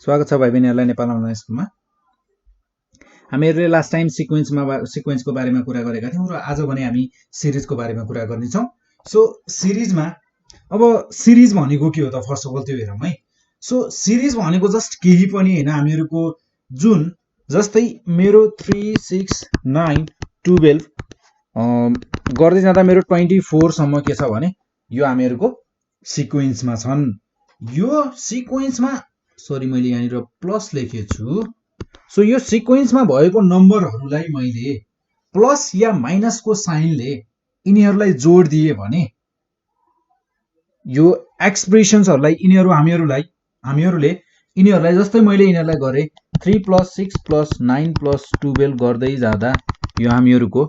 स्वागत छ भाइ बहिनीहरुलाई नेपाल अनलाइन स्कुलमा। हामीहरुले लास्ट टाइम सिक्वेन्सको बारेमा कुरा गरेका थियौं र आज भने हामी सिरिजको बारेमा कुरा गर्ने छौं। सो सिरिजमा अब सिरिज भनेको के हो त फर्स्ट अफ अल त्यो हेरौं है। सो सिरिज भनेको जस्ट केही पनि हैन, हामीहरुको जुन जस्तै मेरो 3 6 9 12 गर्दै जाँदा मेरो 24 सम्म के छ भने यो हामीहरुको सिक्वेन्समा छन्। यो सिक्वेन्समा सरी मैले यहाँनिर प्लस लेखेछु। सो यो सिक्वेन्समा भएको नम्बरहरूलाई मैले प्लस या माइनसको साइनले यिनीहरूलाई जोड दिए भने यो एक्सप्रेसन्सहरूलाई हामीहरूले यिनीहरूलाई जस्तै मैले यिनीहरूलाई गरे 3 + 6 + 9 + 12 गर्दै जाँदा यो हामीहरूको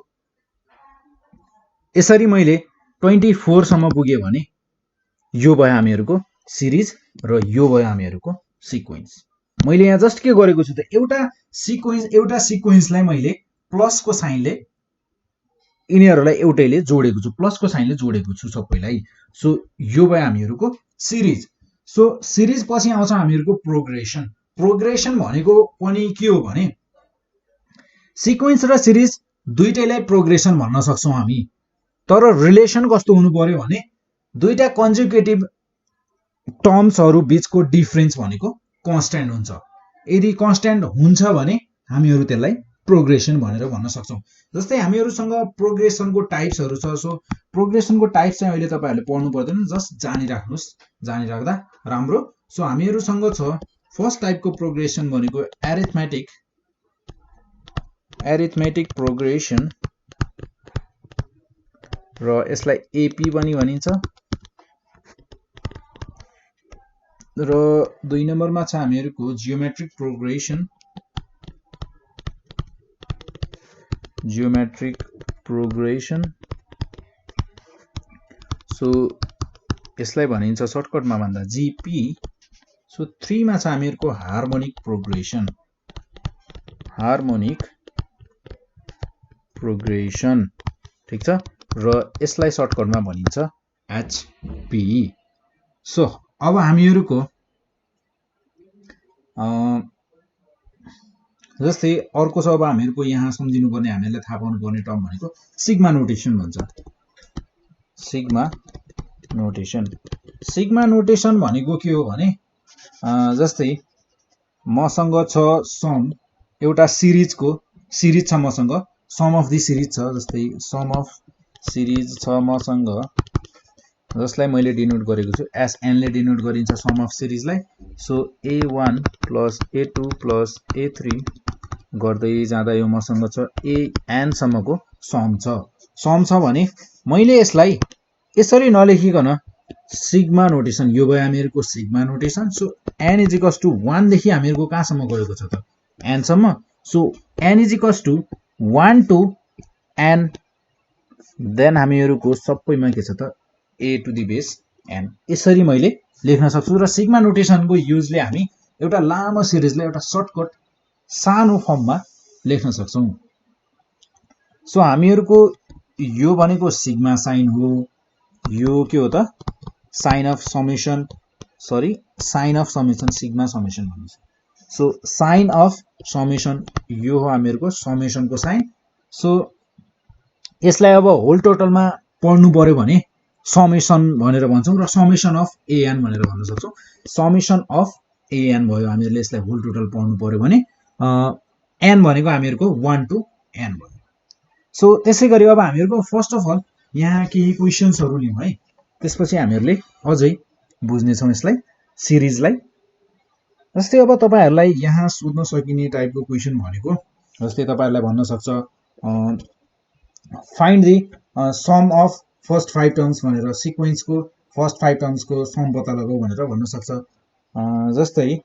यसरी मैले 24 सम्म पुगे भने यो भयो हामीहरूको सिरिज र यो भयो हामीहरूको सिक्वेन्स। मैले यहाँ जस्ट के गरेको छु त एउटा सिक्वेन्सलाई मैले प्लसको साइनले यिनीहरूलाई एउटैले जोडेको छु, प्लसको साइनले जोडेको छु सबैलाई। सो यो भयो हामीहरूको सिरिज। सो सिरिज पछि आउँछ हामीहरूको प्रोग्रेसन। प्रोग्रेसन भनेको पनि के हो भने सिक्वेन्स र सिरिज दुईटैलाई प्रोग्रेसन भन्न सक्छौं हामी। तर रिलेसन कस्तो हुनु पर्यो भने दुईटा कन्जुगेटिभ टर्म्सहरु बीचको डिफरेन्स भनेको कन्स्ट्यान्ट हुन्छ। यदि कन्स्ट्यान्ट हुन्छ भने हामीहरु त्यसलाई प्रोग्रेसन भनेर भन्न सक्छौं। जस्तै हामीहरुसँग प्रोग्रेसनको टाइप्सहरु छ। सो प्रोग्रेसनको टाइप्स चाहिँ अहिले तपाईहरुले पढ्नु पर्दैन, जस्ट जानिराख्नुस्, जानिराख्दा राम्रो। सो हामीहरुसँग छ फर्स्ट टाइपको प्रोग्रेसन भनेको एरिथमेटिक प्रोग्रेसन र यसलाई एपी पनि भनिन्छ। र 2 नम्बरमा छ हामीहरुको जियोमेट्रिक प्रोग्रेसन। सो यसलाई भनिन्छ सर्टकटमा भन्दा जीपी। सो 3 मा छ हामीहरुको हार्मोनिक प्रोग्रेसन, ठीक छ, र यसलाई सर्टकटमा भनिन्छ एचपी। सो अब हामीहरुको जस्तै अर्को छ, अब हामीहरुको यहाँ सम्झिनु पर्ने, हामीहरुले थाहा पाउनु पर्ने टर्म भनेको सिग्मा नोटेसन भन्छ। सिग्मा नोटेसन भनेको के हो भने जस्तै मसँग छ सम, एउटा सिरिज छ मसँग, सम अफ द सिरिज छ। जस्तै सम अफ सिरिज छ मसँग, जसलाई मैले डिनोट गरेको छु एसएन ले डिनोट गरिन्छ some of सिरिजलाई। So a1 + a2 + a3 गर्दै जाँदा यो मसँग छ an सम्मको सम छ भने मैले यसलाई यसरी नलेखिकन सिग्मा नोटेसन, यो भयो हामीहरुको सिग्मा नोटेसन। सो n = 1 देखि हामीहरुको कहाँसम्म गएको छ त n सम्म। So n = 1 to n, then हामीहरुको सबैमा के छ त a to the base n, यसरी मैले लेख्न सक्छु। र सिग्मा नोटेसनको युजले हामी एउटा लामो सिरिजलाई एउटा सर्टकट सानो फर्ममा लेख्न सक्छौं। सो हामीहरुको यो भनेको सिग्मा साइन हो, यो के हो त sign of summation, sigma summation भन्छ। सो साइन अफ समेसन यो हो हामीहरुको समेसनको साइन। सो यसलाई अब होल टोटलमा पढ्नु पर्यो भने समेसन भनेर भन्छौं र समेसन अफ an भनेर भन्न सक्छौं। समेसन अफ an भयो, हामीहरुले यसलाई होल टोटल पढ्नु पर्यो भने n भनेको हामीहरुको 1 to n भयो। सो त्यसैगरी अब हामीहरुको फर्स्ट अफ अल यहाँ केही क्वेशन्सहरु लियौं है, त्यसपछि हामीहरुले अझै बुझ्ने छौं यसलाई सिरिजलाई। जस्तै अब तपाईहरुलाई यहाँ सोध्न सकिने टाइपको क्वेशन भनेको जस्तै तपाईहरुलाई भन्न सक्छ find the sum of first 5 terms भनेर, सिक्वेन्सको फर्स्ट 5 टर्म्सको सम पत्ता लगाऊ भनेर भन्न सक्छ। जस्तै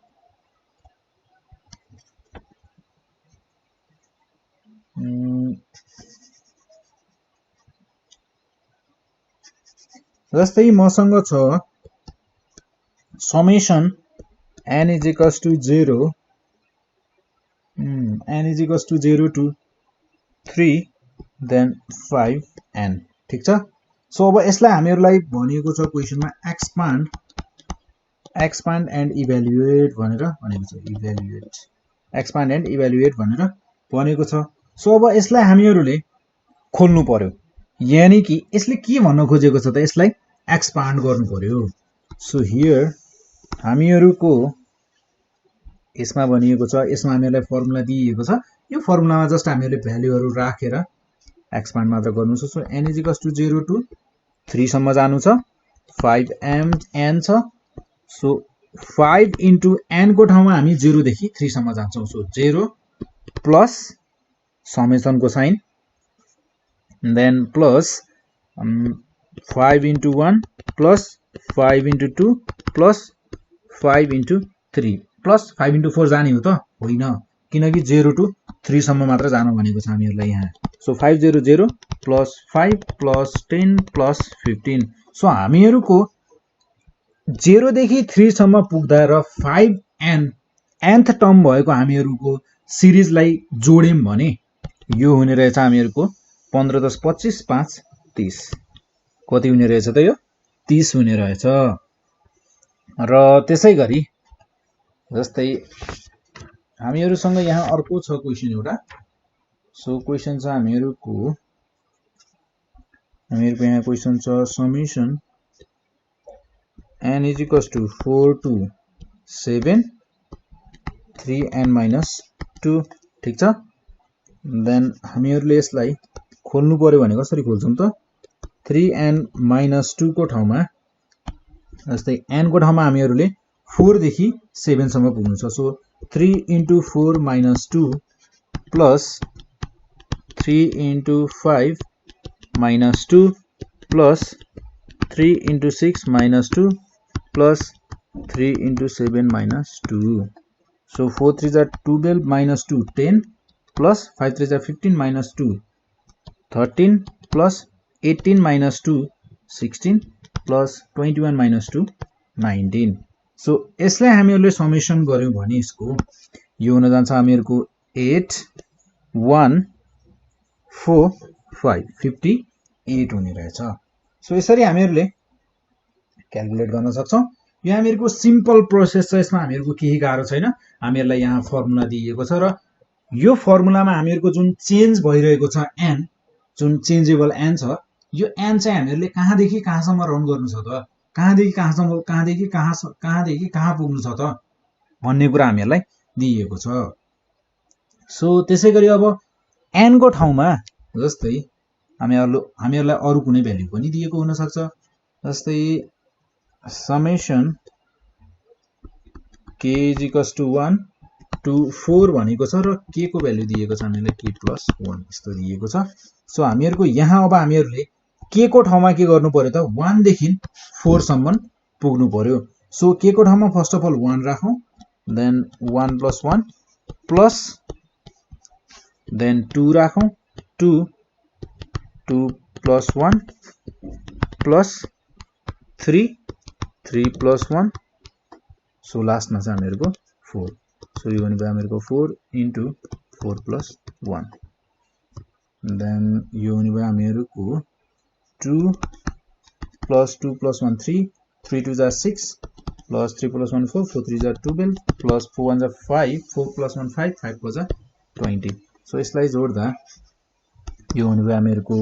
मसँग छ summation n = 0 to 3 then 5n, ठीक छ। सो अब यसलाई हामीहरुलाई भनिएको छ क्वेशनमा एक्सपान्ड एक्सपान्ड एन्ड इभ्यालुएट भनेर भनेको छ इभ्यालुएट एक्सपान्ड एन्ड इभ्यालुएट भनेर भनेको छ सो अब यसलाई हामीहरूले खोल्नु पर्यो यानी कि यसले के भन्न खोजेको छ त यसलाई एक्सपान्ड गर्नु पर्यो सो हियर हामीहरूको यसमा भनिएको छ यसमा हामीलाई फर्मुला दिएको छ यो फर्मुलामा जस्ट हामीहरूले भ्यालुहरु राखेर एक्सपान्ड मात्र गर्नु छ सो n = 0 to 3 सम्म जानु छ 5m n छ सो 5 into n को ठाउँमा हामी 0 देखि 3 सम्म जान्छौं सो 0 प्लस समेसन को sign then plus 5 into 1 plus 5 into 2 plus 5 into 3 plus 5 into 4 जाने हो त होइन किनकि 0 to 3 सम्म मात्र जानु भनेको छ हामीहरुलाई यहाँ so 500 plus 5 plus 10 plus 15 so हामीहरुको 0 देखि 3 सम्म पुग्दा र 5n nth टर्म भएको हामीहरुको सिरिजलाई जोड्यौं भने यो हुने रहेछ हामीहरुको 15 10 25 5 30 कति हुने रहेछ त यो 30 हुने रहेछ र त्यसैगरी जस्तै हामीहरुसँग यहाँ अर्को छ क्वेशन एउटा सो क्वेशन छ हामीहरुको यहाँ क्वेशन छ समेसन n = 4 to 7 3n - 2 ठीक छ देन हामीहरुले यसलाई खोल्नु पर्यो भने कसरी खोल्छौं त 3n - 2 को ठाउँमा जस्तै n को ठाउँमा हामीहरुले 4 देखि 7 सम्म पुग्नु छ so 3 into 4 - 2 plus 3 into 5 - 2 plus 3 into 6 - 2 plus 3 into 7 - 2 so 4 3s are 12 minus 2 10 plus 5 3s are 15 minus 2 13 plus 18 minus 2 16 plus 21 minus 2 19 so यसलाई हामीहरुले समेसन गर्यौं भने यसको यो हुन जान्छ हामीहरुको 8 1 4 5 58 हुने रहेछ सो यसरी हामीहरुले क्याल्कुलेट गर्न सक्छौं यो हामीहरुको सिम्पल प्रोसेस छ यसमा हामीहरुको केही गाह्रो छैन हामीहरुलाई यहाँ फर्मुला दिएको छ र यो फर्मुलामा हामीहरुको जुन चेन्ज भइरहेको छ n जुन चेन्जेबल n छ यो n चाहिँ हामीहरुले कहाँ देखि कहाँसम्म रन गर्नु छ त कहाँदेखि कहाँ पुग्नु छ त भन्ने कुरा हामीहरुलाई दिएको छ सो त्यसैगरी अब n को ठाउँमा जस्तै हामीहरुलाई अरु कुनै भ्यालु पनि दिएको हुन सक्छ जस्तै समेसन k = 1 to 4 भनेको छ र k को भ्यालु दिएको छ हामीलाई k + 1 यस्तो दिएको छ सो हामीहरुको यहाँ अब हामीहरुले k को ठाउँमा के गर्नु पर्यो त 1 देखि 4 सम्म पुग्नु पर्यो सो k को ठाउँमा फर्स्ट अफ अल 1 राखौं देन 1 + 1 प्लस देन 2 राखौं 2 2 + 1 प्लस 3 3 + 1 सो लास्टमा चाहिँ हामीहरुको 4 सो यो भनेको हामीहरुको 4 into 4 + 1 देन यो भनेको हामीहरुको 2 plus 2 plus 1 3 3 2s are 6 plus 3 plus 1 4 4 3s are 12 plus 4 1s are 5 4 plus 1 5 5 plus 20 so यसलाई जोड्दा यो भनेको हामीहरुको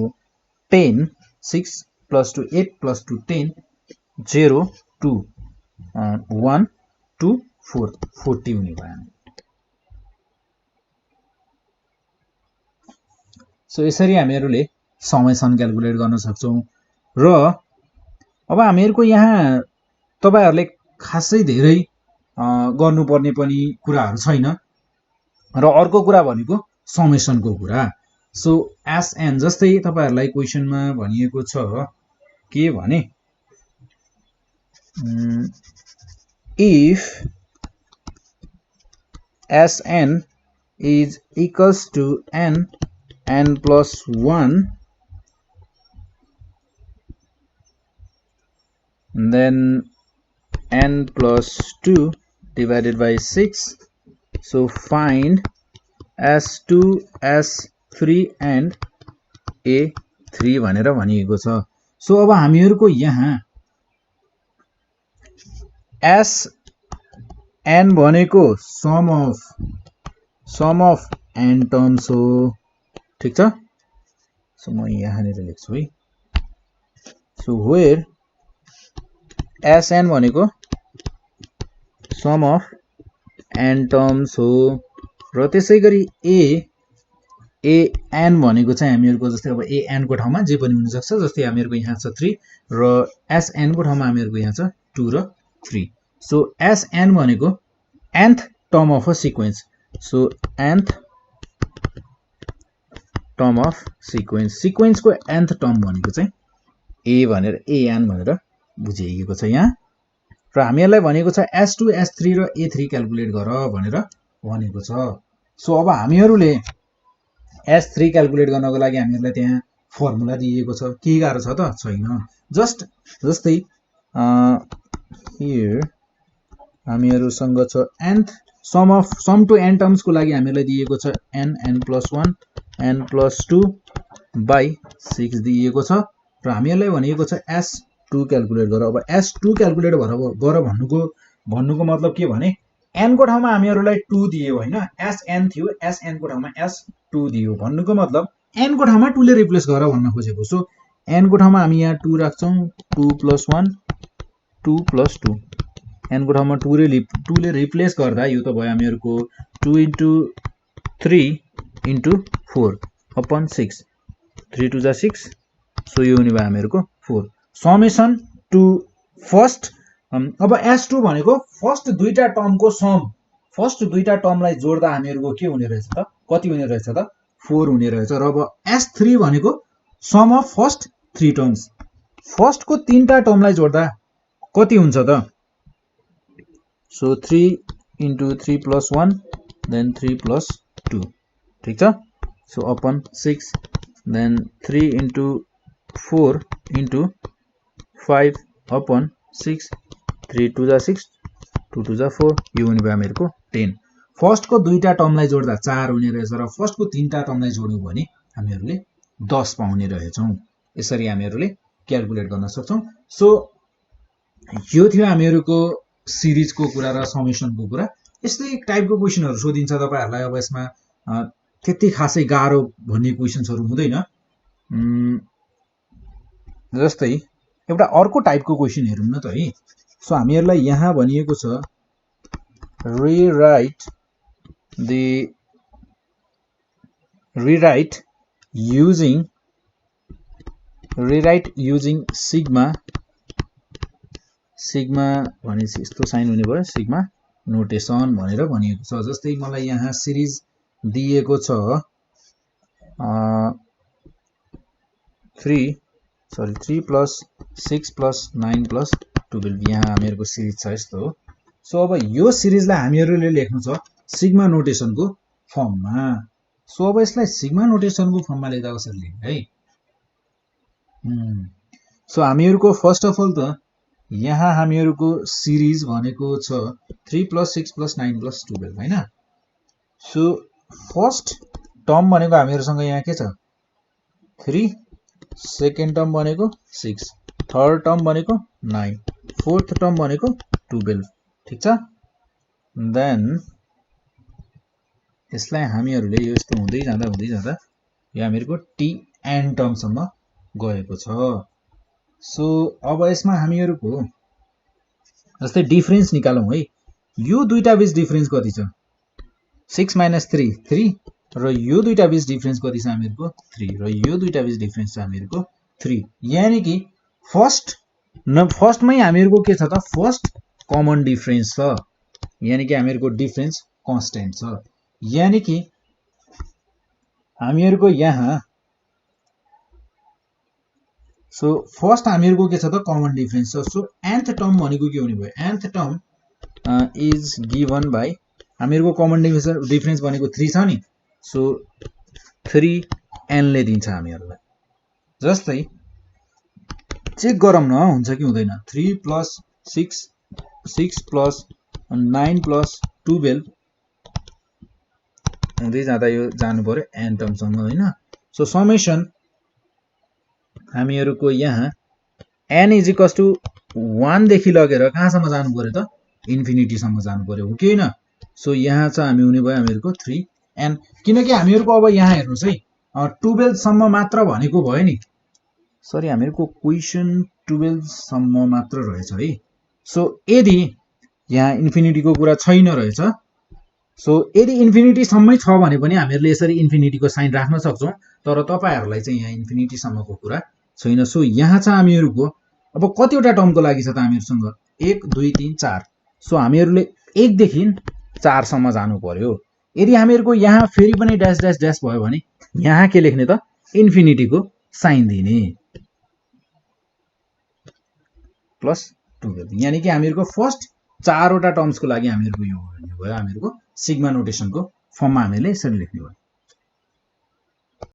10 6 plus 2 8 plus 2 10 0 2 1 2 4 40 हुने भयो सो यसरी हामीहरुले समेसन क्याल्कुलेट गर्न सक्छौं र अब हामीहरुको यहाँ तपाईहरुले खासै धेरै गर्नुपर्ने पनि कुराहरु छैन र अर्को कुरा भनेको समेसनको कुरा सो एसएन जस्तै तपाईहरुलाई क्वेशनमा भनिएको छ के भने if Sn is equals to n plus 1 then n plus 2 divided by 6 so find S2 S3 and A3 भनेर भनिएको छ सो अब हामीहरुको यहाँ एस एन भनेको सम अफ एन टर्म्स हो ठीक छ सो म यहाँनिर लेख्छु है सो वेयर एसएन भनेको सम अफ एन टर्म्स हो र त्यसै गरी एएन भनेको चाहिँ हामीहरूको जस्तै अब एएन को ठाउँमा जे पनि हुन सक्छ जस्तै हामीहरूको यहाँ छ 3 र एसएन को ठाउँमा हामीहरूको यहाँ छ 2 र 3 सो एसएन भनेको nth term of a sequence so nth term of sequence को nth टर्म भनेको चाहिँ ए भनेर एएन भनेर बुझिएको छ यहाँ र हामीहरुलाई भनेको छ S2 S3 र A3 क्याल्कुलेट गर भनेर भनेको छ सो अब हामीहरुले S3 क्याल्कुलेट गर्नको लागि हामीहरुलाई त्यहाँ फर्मुला दिएको छ के गाह्रो छ त छैन जस्तै हियर हामीहरुसँग छ nth sum to n terms को लागि हामीहरुलाई दिएको छ n n+1 n+2 by 6 दिएको छ र हामीहरुलाई भनेको छ S2 क्याल्कुलेट गर अब S2 क्याल्कुलेट गर भन्नुको मतलब के भने n को ठाउँमा हामीहरुलाई 2 दियो हैन SN थियो SN को ठाउँमा S2 दियो भन्नुको मतलब n को ठाउँमा 2 ले रिप्लेस गर भन्न खोजेको सो n को ठाउँमा हामी यहाँ 2 राख्छौं 2+1 2+2 n को ठाउँमा 2 ले रिप्लेस गर्दा यो त भयो हामीहरुको 2 * 3 * 4 upon 6 3 2 6 सो यो हुने भयो हामीहरुको 4 समेसन टु फर्स्ट अब S2 भनेको फर्स्ट दुईटा टर्मको सम फर्स्ट दुईटा टर्मलाई जोड्दा हामीहरुको के हुने रहेछ त कति हुने रहेछ त 4 हुने रहेछ र अब S3 भनेको sum of first 3 terms first को तीनटा टर्मलाई जोड्दा कति हुन्छ त सो 3 * 3+1 then 3+2 ठीक छ सो अपन 6 then 3 * 4 * 5 upon 6 3 2 6 2 2 4 यो हुने भयो हामीहरुको 10 फर्स्ट को दुईटा टर्मलाई जोड्दा 4 हुने रहेछ र फर्स्ट को तीनटा टर्मलाई जोड्यौ भने हामीहरुले 10 पाउने रहेछौं यसरी हामीहरुले क्याल्कुलेट गर्न सक्छौं सो यो थियो हामीहरुको सिरिजको कुरा र समेसनको कुरा यस्तै टाइपको क्वेशनहरु सोधिन्छ तपाईहरुलाई अब यसमा त्यति खासै गाह्रो भन्ने क्वेशन्सहरु हुँदैन जस्तै एउटा अर्को टाइपको क्वेशन हेरौं न त है सो हामीहरुलाई यहाँ भनिएको छ rewrite using sigma भनेपछि यस्तो साइन हुने भयो सिग्मा नोटेसन भनेर भनिएको छ जस्तै मलाई यहाँ सिरिज दिएको छ 3 + 6 + 9 + 12 यहाँ हामीहरुको सिरिज छ यस्तो हो सो अब यो सिरिजलाई हामीहरुले लेख्नु छ सिग्मा नोटेसनको फर्ममा सो अब यसलाई सिग्मा नोटेसनको फर्ममा लेख्दा कसरी लेख्ने है सो हामीहरुको फर्स्ट अफ अल त यहाँ हामीहरुको सिरिज भनेको छ 3 + 6 + 9 + 12 हैन सो फर्स्ट टर्म भनेको हामीहरुसँग यहाँ के छ 3 सेकेन्ड टर्म भनेको 6 थर्ड टर्म भनेको 9 फोर्थ टर्म भनेको 12 ठीक छ देन यसलाई हामीहरुले यो यस्तो हुँदै जाँदा यो हामीहरुको tn टर्म सम्म गएको छ सो अब यसमा हामीहरुको जस्तै डिफरेन्स निकालौं है यो दुईटा बीच डिफरेन्स कति छ 6 - 3 3 र यो दुईटा बीच डिफरेन्स कति छ हामीहरुको 3 र यो दुईटा बीच डिफरेन्स छ हामीहरुको 3 यानी कि फर्स्टमै हामीहरुको के छ त फर्स्ट कमन डिफरेन्स छ यानी कि हामीहरुको डिफरेन्स कन्स्टेन्ट छ यानी कि हामीहरुको यहाँ सो फर्स्ट हामीहरुको के छ त कमन डिफरेन्स छ सो nth टर्म भनेको के हुने भयो nth term is given by हामीहरुको कमन डिफरेन्स भनेको 3 छ नि सो 3n ले दिन्छ हामीहरुलाई जस्तै चेक गरौँ न हुन्छ कि हुँदैन 3 + 6 6 + 9 + 12 हुँदै जाँदा यो जानु पर्यो n टर्म सम्म हैन सो समेसन हामीहरुको यहाँ n = 1 देखि लगेर कहाँसम्म जानु पर्यो त इन्फिनिटी सम्म जानु पर्यो हो कि हैन सो यहाँ चाहिँ हामी हुने भयो हामीहरुको 3 एन्ड किनकि हामीहरुको अब यहाँ हेर्नुस् है 12 सम्म मात्र भनेको भयो नि सरी हामीहरुको क्वेशन 12 सम्म मात्र रहेछ है सो यदि यहाँ इन्फिनिटीको कुरा छैन रहेछ सो यदि इन्फिनिटी सम्मै छ भने पनि हामीहरुले यसरी इन्फिनिटीको साइन राख्न सक्छौं तर तपाईहरुलाई चाहिँ यहाँ इन्फिनिटी सम्मको कुरा छैन सो यहाँ चाहिँ हामीहरुको अब कतिवटा टर्मको लागि छ त हामीहरुसँग 1 2 3 4 सो हामीहरुले 1 देखि 4 सम्म जानु पर्यो यदि हामीहरुको यहाँ फेरि पनि ड्याश ड्याश ड्याश भयो भने यहाँ के लेख्ने त इन्फिनिटीको साइन दिने प्लस 12 यानी कि हामीहरुको फर्स्ट 4 वटा टर्म्सको लागि हामीहरुको यो भयो हामीहरुको सिग्मा नोटेसनको फर्ममा हामीले यसरी लेख्ने भयो